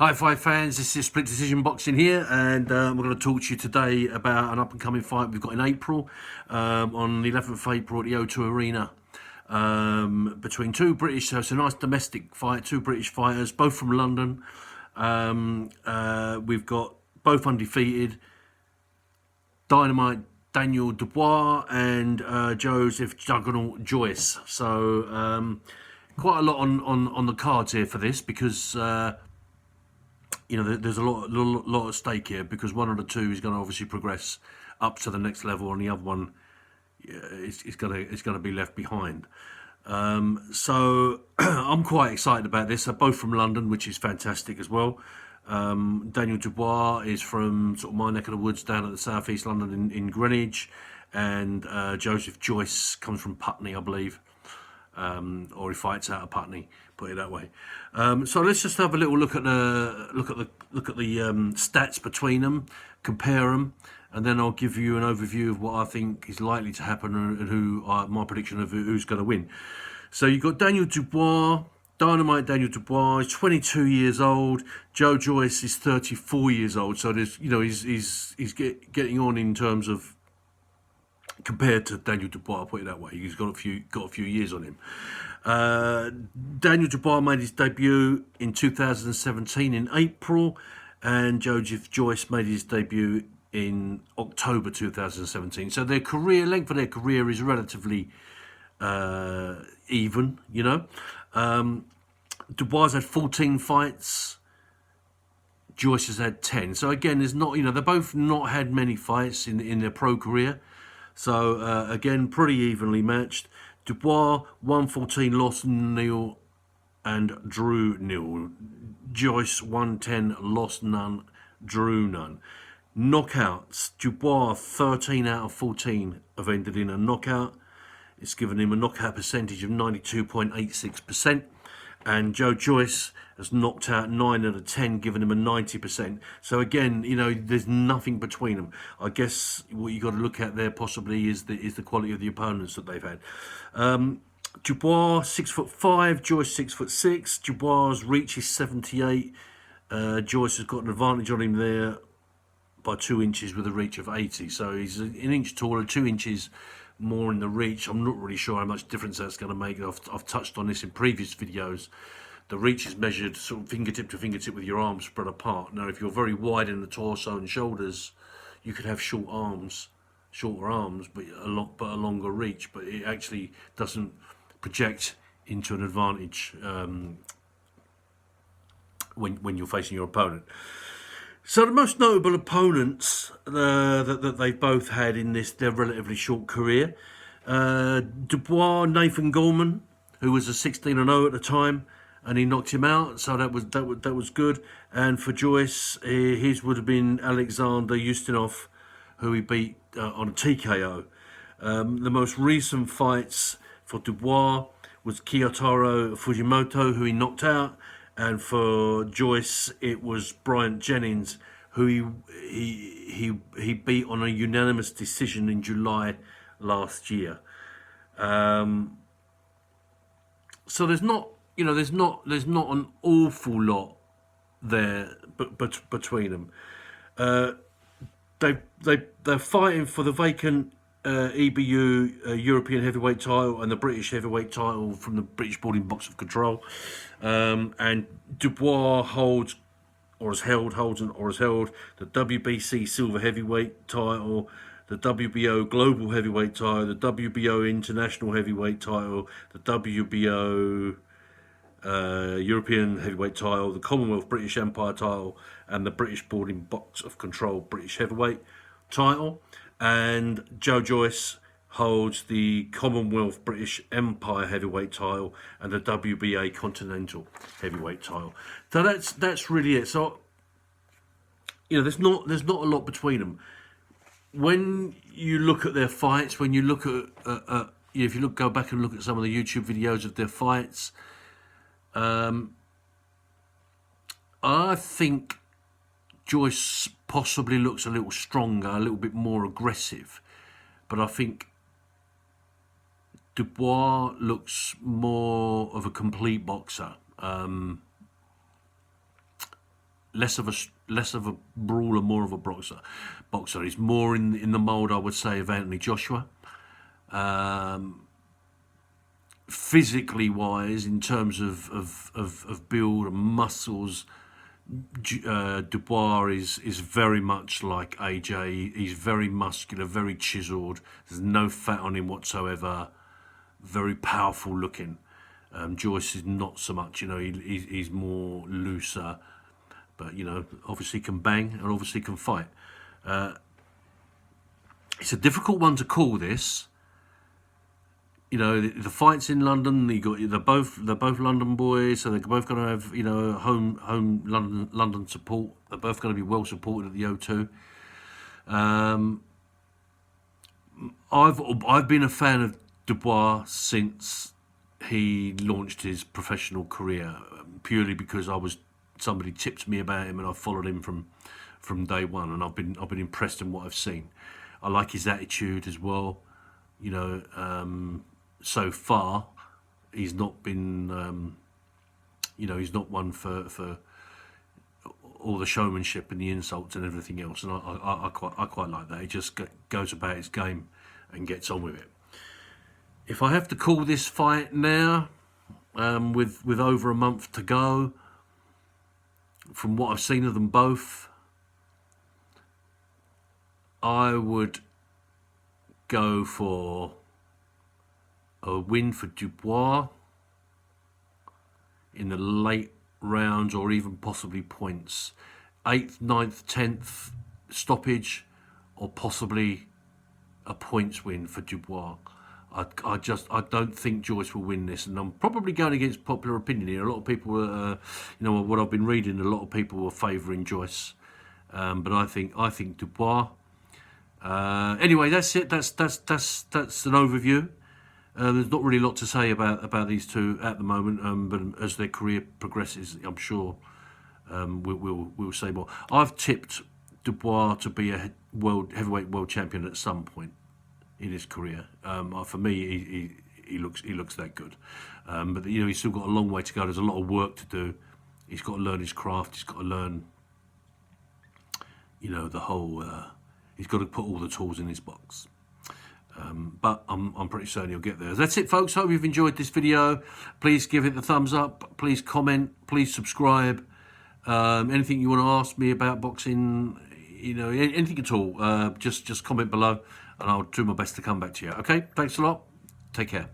Hi Fight fans, this is Split Decision Boxing here, and we're going to talk to you today about an up-and-coming fight we've got in April, on the 11th of April at the O2 Arena, between two British, so it's a nice domestic fight, two British fighters, both from London. We've got both undefeated, Dynamite Daniel Dubois and Joseph Juggernaut Joyce. So quite a lot on the cards here for this because there's a lot at stake here because one of the two is going to obviously progress up to the next level, and the other one is going to be left behind. So I'm quite excited about this. They're both from London, which is fantastic as well. Daniel Dubois is from sort of my neck of the woods down at the southeast London in Greenwich, and Joseph Joyce comes from Putney, I believe. Or he fights out of Putney, put it that way. So let's just have a little look at the stats between them, compare them, and then I'll give you an overview of what I think is likely to happen and who my prediction of who's going to win. So you've got Daniel Dubois, Dynamite Daniel Dubois. He's 22 years old. Joe Joyce is 34 years old. So there's he's getting on in terms of, compared to Daniel Dubois, I'll put it that way. He's got a few years on him. Daniel Dubois made his debut in 2017 in April, and Joseph Joyce made his debut in October 2017. So their length of their career is relatively even. Dubois had 14 fights. Joyce has had 10. So again, there's not, they're both not had many fights in their pro career. So again, pretty evenly matched. Dubois 114, lost nil and drew nil. Joyce 110, lost none, drew none. Knockouts: Dubois 13 out of 14 have ended in a knockout. It's given him a knockout percentage of 92.86%. And Joe Joyce has knocked out 9 out of 10, giving him a 90%. So again, there's nothing between them. I guess what you got to look at there possibly is the quality of the opponents that they've had. Dubois 6'5", Joyce 6'6". Dubois' reach is 78. Joyce has got an advantage on him there by 2 inches with a reach of 80. So he's an inch taller, 2 inches more in the reach. I'm not really sure how much difference that's going to make. I've touched on this in previous videos. The reach is measured sort of fingertip to fingertip with your arms spread apart. Now, if you're very wide in the torso and shoulders, you could have shorter arms, but a longer reach. But it actually doesn't project into an advantage when you're facing your opponent. So the most notable opponents that they've both had in their relatively short career: Dubois, Nathan Gorman, who was a 16-0 at the time, and he knocked him out. So that was good. And for Joyce, his would have been Alexander Ustinov, who he beat on a TKO. The most recent fights for Dubois was Kiyotaro Fujimoto, who he knocked out. And for Joyce, it was Bryant Jennings, who he beat on a unanimous decision in July last year. So there's not an awful lot there, but between them, they're fighting for the vacant EBU European heavyweight title and the British heavyweight title from the British Boarding Box of Control. And Dubois holds the WBC silver heavyweight title, the WBO global heavyweight title, the WBO international heavyweight title, the WBO European heavyweight title, the Commonwealth British Empire title, and the British Boarding Box of Control British heavyweight title. And Joe Joyce holds the Commonwealth British Empire heavyweight title and the WBA Continental heavyweight title. So that's really it. So there's not a lot between them. When you look at their fights, when you look at if you go back and look at some of the YouTube videos of their fights, I think Joyce possibly looks a little stronger, a little bit more aggressive, but I think Dubois looks more of a complete boxer. less of a brawler, more of a boxer. He's more in the mould, I would say, of Anthony Joshua. Physically wise, in terms of build and muscles, Dubois is very much like AJ. He's very muscular, very chiseled. There's no fat on him whatsoever. Very powerful looking. Joyce is not so much. He's more looser, but obviously can bang and obviously can fight. It's a difficult one to call this. The fights in London. They're both London boys, so they're both going to have home London support. They're both going to be well supported at the O2. I've been a fan of Dubois since he launched his professional career, purely because somebody tipped me about him and I followed him from day one, and I've been impressed in what I've seen. I like his attitude as well. So far, he's not been, he's not one for all the showmanship and the insults and everything else, and I quite like that. He just goes about his game and gets on with it. If I have to call this fight now, with over a month to go, from what I've seen of them both, I would go for a win for Dubois in the late rounds, or even possibly points. 8th, 9th, 10th stoppage, or possibly a points win for Dubois. I don't think Joyce will win this, and I'm probably going against popular opinion here. A lot of people, what I've been reading, a lot of people were favouring Joyce, but I think Dubois. Anyway, that's it. That's an overview. There's not really a lot to say about these two at the moment, but as their career progresses, I'm sure we'll say more. I've tipped Dubois to be a heavyweight world champion at some point in his career. For me, he looks that good, but he's still got a long way to go. There's a lot of work to do. He's got to learn his craft. He's got to learn, the whole. He's got to put all the tools in his box. But I'm pretty certain he'll get there. That's it, folks. Hope you've enjoyed this video. Please give it the thumbs up. Please comment. Please subscribe. Anything you want to ask me about boxing, anything at all, just comment below, and I'll do my best to come back to you. Okay, thanks a lot. Take care.